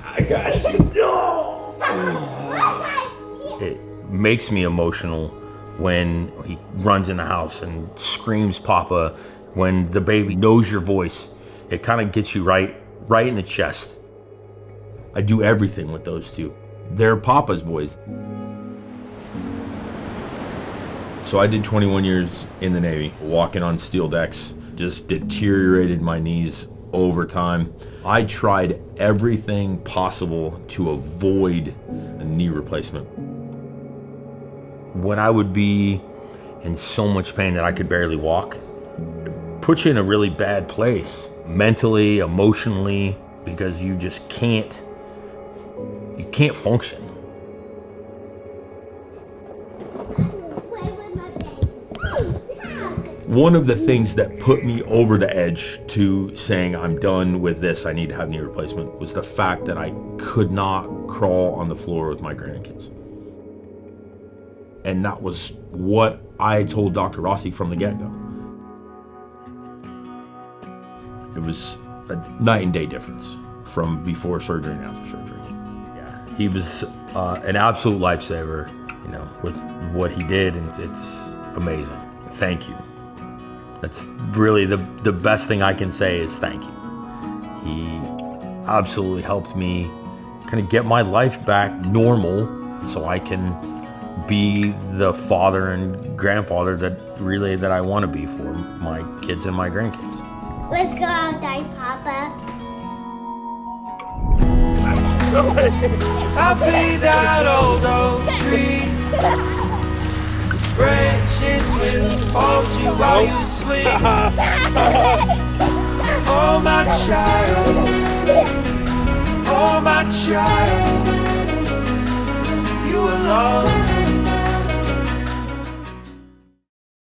I got you. No! It makes me emotional when he runs in the house and screams Papa, when the baby knows your voice. It kind of gets you right in the chest. I do everything with those two. They're Papa's boys. So I did 21 years in the Navy, walking on steel decks, just deteriorated my knees over time. I tried everything possible to avoid a knee replacement. When I would be in so much pain that I could barely walk, it puts you in a really bad place, mentally, emotionally, because you just can't function. One of the things that put me over the edge to saying I'm done with this, I need to have knee replacement, was the fact that I could not crawl on the floor with my grandkids. And that was what I told Dr. Rossi from the get-go. It was a night and day difference from before surgery and after surgery. Yeah, he was an absolute lifesaver, with what he did, and it's amazing. Thank you. That's really the best thing I can say is thank you. He absolutely helped me kind of get my life back normal so I can be the father and grandfather that I want to be for my kids and my grandkids. Let's go outside, Papa. I'll be that old oak tree. Branches will hold you while you sleep. Oh my child, oh my child.